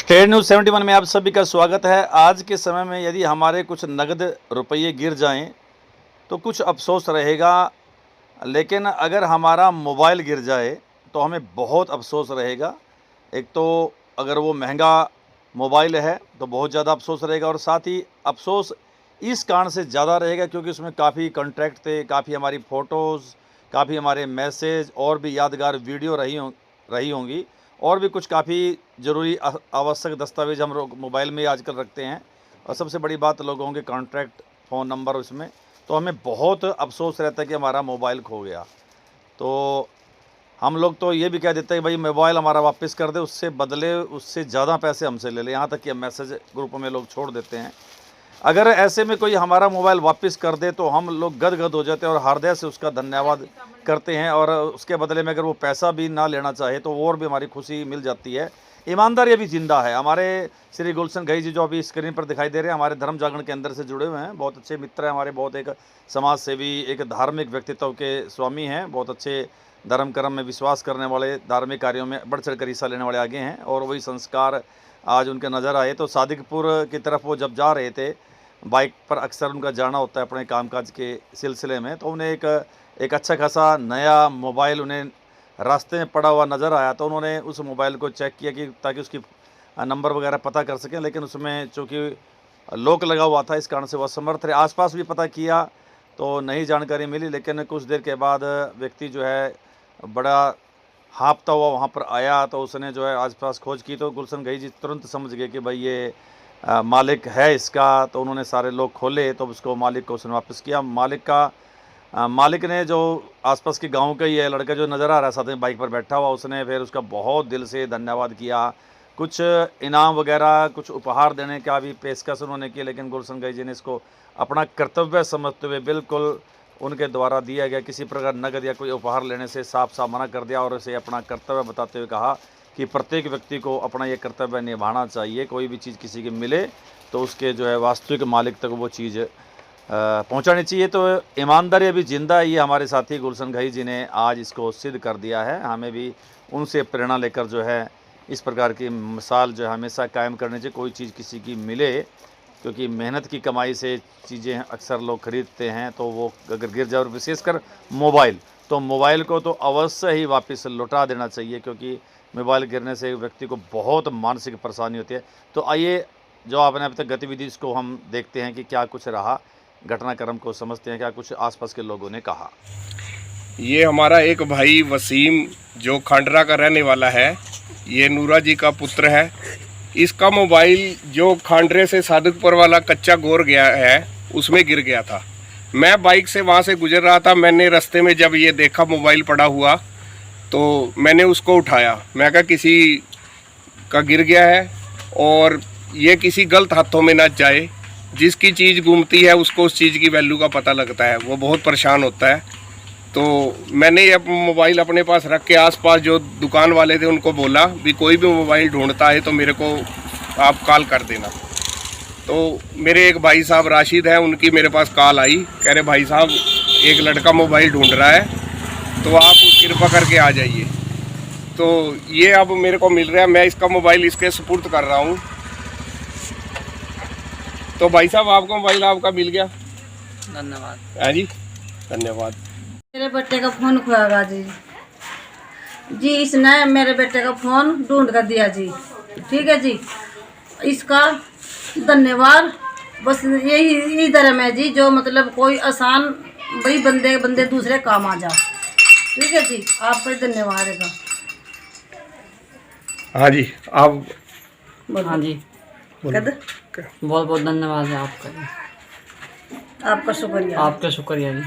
State news 71 में आप सभी का स्वागत है। आज के समय में यदि हमारे कुछ नगद रुपये गिर जाएं तो कुछ अफसोस रहेगा, लेकिन अगर हमारा मोबाइल गिर जाए तो हमें बहुत अफसोस रहेगा। एक तो अगर वो महंगा मोबाइल है तो बहुत ज़्यादा अफसोस रहेगा, और साथ ही अफसोस इस कारण से ज़्यादा रहेगा क्योंकि उसमें काफ़ी कॉन्टैक्ट थे, काफ़ी हमारी फ़ोटोज़, काफ़ी हमारे मैसेज और भी यादगार वीडियो रही होंगी, और भी कुछ काफ़ी ज़रूरी आवश्यक दस्तावेज़ हम लोग मोबाइल में आजकल रखते हैं, और सबसे बड़ी बात लोगों के कॉन्टैक्ट, फ़ोन नंबर उसमें। तो हमें बहुत अफसोस रहता है कि हमारा मोबाइल खो गया। तो हम लोग तो ये भी कह देते हैं भाई मोबाइल हमारा वापस कर दे, उससे बदले उससे ज़्यादा पैसे हमसे ले लें, यहाँ तक कि मैसेज ग्रुप में लोग छोड़ देते हैं। अगर ऐसे में कोई हमारा मोबाइल वापस कर दे तो हम लोग गदगद हो जाते हैं और हृदय से उसका धन्यवाद करते हैं, और उसके बदले में अगर वो पैसा भी ना लेना चाहे तो और भी हमारी खुशी मिल जाती है। ईमानदारी अभी जिंदा है। हमारे श्री गुलशन घई जी जो अभी स्क्रीन पर दिखाई दे रहे हैं, हमारे धर्म जागरण के अंदर से जुड़े हुए हैं, बहुत अच्छे मित्र हैं हमारे, बहुत एक समाज सेवी, एक धार्मिक व्यक्तित्व के स्वामी हैं, बहुत अच्छे धर्म कर्म में विश्वास करने वाले, धार्मिक कार्यों में बढ़ चढ़ कर हिस्सा लेने वाले आगे हैं, और वही संस्कार आज उनके नज़र आए। तो सादिकपुर की तरफ वो जब जा रहे थे, बाइक पर अक्सर उनका जाना होता है अपने कामकाज के सिलसिले में, तो उन्हें एक अच्छा खासा नया मोबाइल उन्हें रास्ते में पड़ा हुआ नज़र आया। तो उन्होंने उस मोबाइल को चेक किया कि ताकि उसकी नंबर वगैरह पता कर सकें, लेकिन उसमें चूँकि लॉक लगा हुआ था, इस कारण से वह असमर्थ रहे। आसपास भी पता किया तो नई जानकारी मिली, लेकिन कुछ देर के बाद व्यक्ति जो है बड़ा हाँफता हुआ वहाँ पर आया, तो उसने जो है आसपास खोज की, तो गुलशन घई जी तुरंत समझ गए कि भाई ये मालिक है इसका। तो उन्होंने सारे लोग खोले तो उसको, मालिक को उसने वापस किया। मालिक ने, जो आसपास के गांव का ही है लड़का जो नज़र आ रहा है साथ में बाइक पर बैठा हुआ, उसने फिर उसका बहुत दिल से धन्यवाद किया। कुछ इनाम वगैरह, कुछ उपहार देने का भी पेशकश उन्होंने की, लेकिन गुलशन घई जी ने इसको अपना कर्तव्य समझते हुए बिल्कुल उनके द्वारा दिया गया किसी प्रकार नगद या कोई उपहार लेने से साफ साफ मना कर दिया, और इसे अपना कर्तव्य बताते हुए कहा कि प्रत्येक व्यक्ति को अपना ये कर्तव्य निभाना चाहिए। कोई भी चीज़ किसी की मिले तो उसके जो है वास्तविक मालिक तक वो चीज़ पहुंचानी चाहिए। तो ईमानदारी अभी जिंदा है, ये हमारे साथी गुलशन घई जी ने आज इसको सिद्ध कर दिया है। हमें भी उनसे प्रेरणा लेकर जो है इस प्रकार की मिसाल जो है हमेशा कायम करनी चाहिए। कोई चीज़ किसी की मिले, क्योंकि मेहनत की कमाई से चीज़ें अक्सर लोग खरीदते हैं, तो वो अगर गिर जाए, और विशेषकर मोबाइल, तो मोबाइल को तो अवश्य ही वापस लौटा देना चाहिए, क्योंकि मोबाइल गिरने से व्यक्ति को बहुत मानसिक परेशानी होती है। तो आइए, जो आपने अभी तक गतिविधि, इसको हम देखते हैं कि क्या कुछ रहा, घटनाक्रम को समझते हैं, क्या कुछ आसपास के लोगों ने कहा। ये हमारा एक भाई वसीम जो खांडरा का रहने वाला है, ये नूरा जी का पुत्र है। इसका मोबाइल जो खांडरे से सादुकपुर वाला कच्चा गोर गया है उसमें गिर गया था। मैं बाइक से वहाँ से गुजर रहा था, मैंने रास्ते में जब ये देखा मोबाइल पड़ा हुआ तो मैंने उसको उठाया। मैं कहा किसी का गिर गया है और ये किसी गलत हाथों में ना जाए। जिसकी चीज़ घूमती है उसको उस चीज़ की वैल्यू का पता लगता है, वो बहुत परेशान होता है। तो मैंने ये मोबाइल अपने पास रख के आसपास जो दुकान वाले थे उनको बोला भी कोई भी मोबाइल ढूंढता है तो मेरे को आप कॉल कर देना। तो मेरे एक भाई साहब राशिद हैं, उनकी मेरे पास कॉल आई, कह रहे भाई साहब एक लड़का मोबाइल ढूंढ रहा है तो आप कृपा करके आ जाइए। तो ये अब मेरे को मिल रहा है, मैं इसका मोबाइल इसके सुपुर्द कर रहा हूँ। तो भाई साहब आपको मोबाइल आपका मिल गया, धन्यवाद। हाँ जी, धन्यवाद। मेरे बेटे का फ़ोन खोया जी, इसने मेरे बेटे का फ़ोन ढूंढ कर दिया जी। ठीक है जी, इसका धन्यवाद। बस यही धर्म है जी, जो मतलब कोई आसान भाई बंदे दूसरे काम आ जाओ। ठीक है जी, आपका धन्यवाद है। हाँ जी, आप हाँ जी, कद बहुत बहुत धन्यवाद है आपका। आपका शुक्रिया, आपका शुक्रिया जी,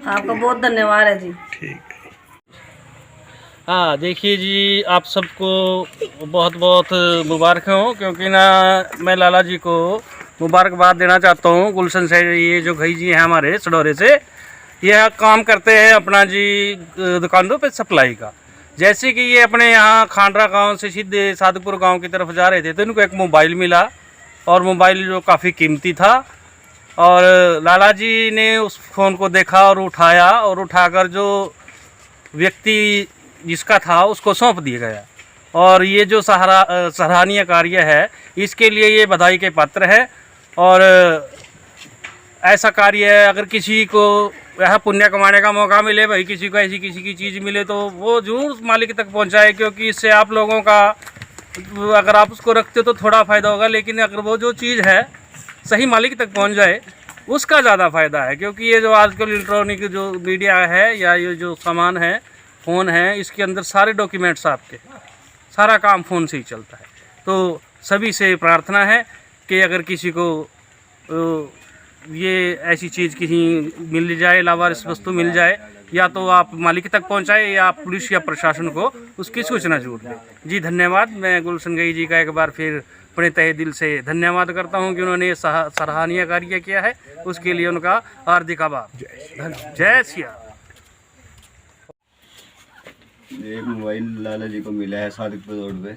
आपका बहुत धन्यवाद है जी। ठीक। हाँ, देखिए जी, आप सबको बहुत बहुत मुबारक हो, क्योंकि ना मैं लाला जी को मुबारकबाद देना चाहता हूँ। गुलशन से ये जो घई जी हैं हमारे सडोरे से, यह काम करते हैं अपना जी दुकानों पे सप्लाई का। जैसे कि ये अपने यहाँ खांडरा गांव से सीधे सादुकपुर गांव की तरफ जा रहे थे तो इनको एक मोबाइल मिला, और मोबाइल जो काफ़ी कीमती था, और लाला जी ने उस फ़ोन को देखा और उठाया, और उठाकर जो व्यक्ति जिसका था उसको सौंप दिया गया। और ये जो सराहनीय कार्य है, इसके लिए ये बधाई के पात्र है। और ऐसा कार्य अगर किसी को यह पुण्य कमाने का मौका मिले, भाई किसी को ऐसी किसी की चीज़ मिले तो वो जरूर मालिक तक पहुंचाए, क्योंकि इससे आप लोगों का, अगर आप उसको रखते हो तो थोड़ा फ़ायदा होगा, लेकिन अगर वो जो चीज़ है सही मालिक तक पहुंच जाए उसका ज़्यादा फ़ायदा है। क्योंकि ये जो आजकल इलेक्ट्रॉनिक जो मीडिया है या ये जो सामान है, फ़ोन है, इसके अंदर सारे डॉक्यूमेंट्स आपके, सारा काम फ़ोन से ही चलता है। तो सभी से प्रार्थना है कि अगर किसी को ये ऐसी चीज़ किसी मिल जाए, लावारिस वस्तु मिल जाए, या तो आप मालिक तक पहुंचाए या आप पुलिस या प्रशासन को उसकी सूचना जरूर दें। जी धन्यवाद। मैं गुलशन घई जी का एक बार फिर अपने तहे दिल से धन्यवाद करता हूं कि उन्होंने ये सराहनीय कार्य किया है, उसके लिए उनका हार्दिक आभार। जय श्री राम। एक मोबाइल लाला जी को मिला है सादिकपुर रोड पे।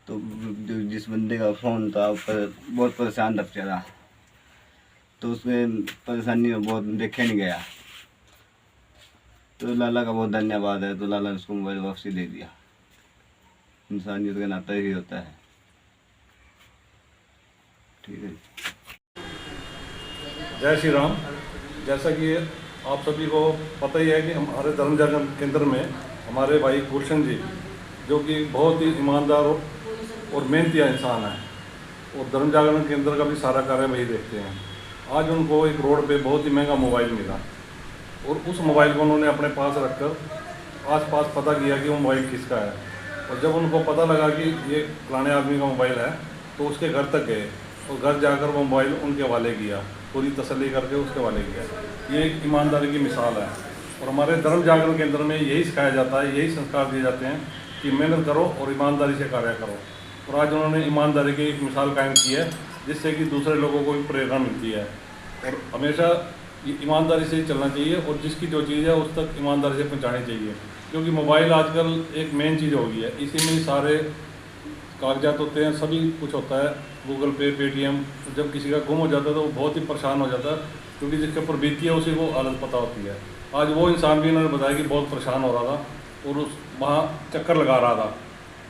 तो जो जिस बंदे का फ़ोन था पर बहुत परेशान रख रहा, तो उसमें परेशानी में बहुत देखे नहीं गया, तो लाला का बहुत धन्यवाद है। तो लाला ने उसको मोबाइल वापसी दे दिया। इंसानियत का नाता ही होता है। ठीक है। जय श्री राम। जैसा कि आप सभी को पता ही है कि हमारे धर्म जागरण केंद्र में हमारे भाई गुलशन जी, जो कि बहुत ही ईमानदार और मेहनती इंसान है, और धर्म जागरण केंद्र का भी सारा कार्य वही देखते हैं। आज उनको एक रोड पे बहुत ही महंगा मोबाइल मिला, और उस मोबाइल को उन्होंने अपने पास रखकर आसपास पता किया कि वो मोबाइल किसका है। और जब उनको पता लगा कि ये फलाने आदमी का मोबाइल है, तो उसके घर तक गए और घर जाकर वो मोबाइल उनके हवाले किया, पूरी तसल्ली करके उसके हवाले किया। ये एक ईमानदारी की मिसाल है। और हमारे धर्म जागरण केंद्र में यही सिखाया जाता है, यही संस्कार दिए जाते हैं कि मेहनत करो और ईमानदारी से कार्य करो। और आज उन्होंने ईमानदारी की एक मिसाल कायम की है, जिससे कि दूसरे लोगों को भी प्रेरणा मिलती है। और हमेशा ईमानदारी से ही चलना चाहिए, और जिसकी जो चीज़ है उस तक ईमानदारी से पहुंचानी चाहिए। क्योंकि मोबाइल आजकल एक मेन चीज़ हो गई है, इसी में ही सारे कागजात होते हैं, सभी कुछ होता है, गूगल पे, पेटीएम। जब किसी का गुम हो जाता है तो वो बहुत ही परेशान हो जाता है, क्योंकि जिसके ऊपर बीती है उसी को हालत पता होती है। आज वो इंसान भी इन्होंने बताया कि बहुत परेशान हो रहा था और उस वहाँ चक्कर लगा रहा था,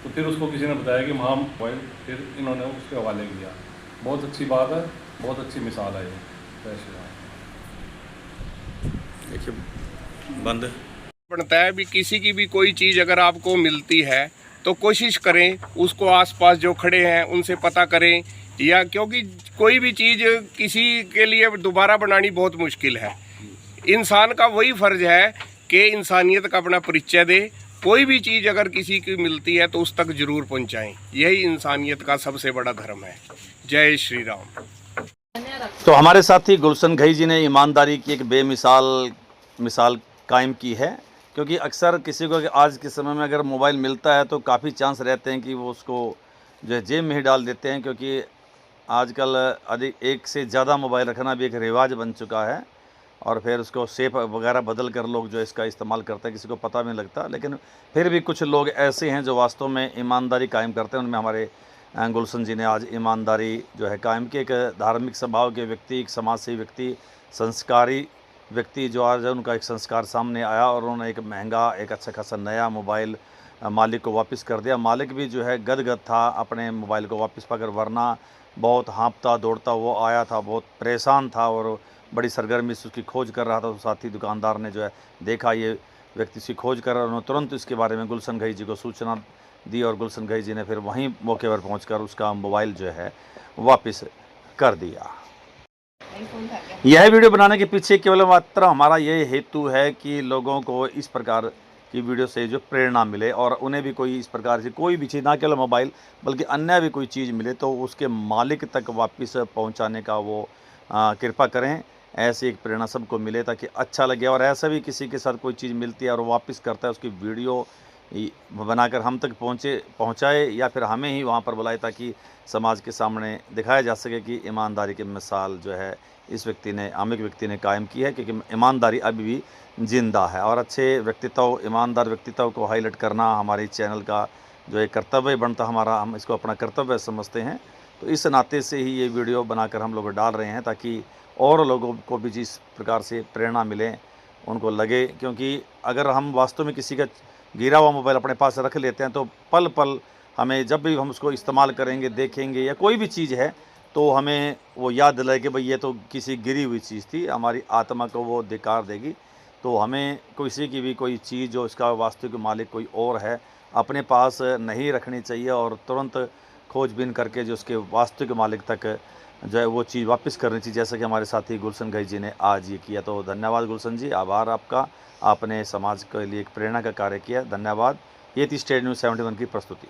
तो फिर उसको किसी ने बताया कि वहाँ मोबाइल, फिर इन्होंने उसके हवाले किया। बहुत अच्छी बात है, बहुत अच्छी मिसाल है ये। जय श्री राम। देखिए बंद बनता है भी किसी की भी कोई चीज़ अगर आपको मिलती है तो कोशिश करें उसको आसपास जो खड़े हैं उनसे पता करें, या क्योंकि कोई भी चीज़ किसी के लिए दोबारा बनानी बहुत मुश्किल है। इंसान का वही फ़र्ज है कि इंसानियत का अपना परिचय दे। कोई भी चीज़ अगर किसी की मिलती है तो उस तक ज़रूर पहुंचाएं। यही इंसानियत का सबसे बड़ा धर्म है। जय श्री राम। तो हमारे साथी गुलशन घई जी ने ईमानदारी की एक मिसाल कायम की है। क्योंकि अक्सर किसी को आज के समय में अगर मोबाइल मिलता है तो काफ़ी चांस रहते हैं कि वो उसको जो है जेब में ही डाल देते हैं, क्योंकि आजकल अधिक एक से ज़्यादा मोबाइल रखना भी एक रिवाज बन चुका है। और फिर उसको शेप वगैरह बदल कर लोग जो इसका इस्तेमाल करते हैं, किसी को पता भी नहीं लगता। लेकिन फिर भी कुछ लोग ऐसे हैं जो वास्तव में ईमानदारी कायम करते हैं। उनमें हमारे गुलशन जी ने आज ईमानदारी जो है कायम की। एक धार्मिक स्वभाव के व्यक्ति, एक समाजसेवी व्यक्ति, संस्कारी व्यक्ति, जो आज उनका एक संस्कार सामने आया और उन्होंने एक महंगा, एक अच्छा खासा नया मोबाइल मालिक को वापस कर दिया। मालिक भी जो है गदगद था अपने मोबाइल को वापस पाकर, वरना बहुत हाँफता दौड़ता वो आया था, बहुत परेशान था और बड़ी सरगर्मी से उसकी खोज कर रहा था। तो साथी दुकानदार ने जो है देखा ये व्यक्ति उसकी खोज कर रहा, उन्होंने तुरंत इसके बारे में गुलशन घई जी को सूचना दी और गुलशन घई जी ने फिर वहीं मौके पर पहुंचकर उसका मोबाइल जो है वापस कर दिया। यह वीडियो बनाने के पीछे केवल मात्र हमारा ये हेतु है कि लोगों को इस प्रकार की वीडियो से जो प्रेरणा मिले और उन्हें भी कोई इस प्रकार से कोई भी चीज़, ना केवल मोबाइल बल्कि अन्य भी कोई चीज़ मिले तो उसके मालिक तक वापस पहुंचाने का वो कृपा करें। ऐसी एक प्रेरणा सबको मिले ताकि अच्छा लगे। और ऐसा भी किसी के साथ कोई चीज़ मिलती है और वो वापस करता है, उसकी वीडियो बनाकर हम तक पहुंचाए या फिर हमें ही वहां पर बुलाए, ताकि समाज के सामने दिखाया जा सके कि ईमानदारी की मिसाल जो है इस व्यक्ति ने, आमिक व्यक्ति ने कायम की है। क्योंकि ईमानदारी अभी भी जिंदा है और अच्छे व्यक्तित्व, ईमानदार व्यक्तित्व को हाईलाइट करना हमारे चैनल का जो एक कर्तव्य बनता हमारा, हम इसको अपना कर्तव्य समझते हैं। तो इस नाते से ही ये वीडियो बनाकर हम लोग डाल रहे हैं ताकि और लोगों को भी जिस प्रकार से प्रेरणा मिले, उनको लगे। क्योंकि अगर हम वास्तव में किसी का गिरा हुआ मोबाइल अपने पास रख लेते हैं, तो पल पल हमें जब भी हम उसको इस्तेमाल करेंगे, देखेंगे या कोई भी चीज़ है तो हमें वो याद दिलाए कि भाई ये तो किसी गिरी हुई चीज़ थी, हमारी आत्मा को वो धिक्कार देगी। तो हमें किसी की भी कोई चीज़ जो इसका वास्तविक मालिक कोई और है अपने पास नहीं रखनी चाहिए और तुरंत खोजबीन करके जो उसके वास्तविक मालिक तक जो है वो चीज़ वापस करनी चाहिए, जैसा कि हमारे साथी गुलशन घई जी ने आज ये किया। तो धन्यवाद गुलशन जी, आभार आपका, आपने समाज के लिए एक प्रेरणा का कार्य किया। धन्यवाद। ये थी स्टेट न्यूज़ 71 की प्रस्तुति।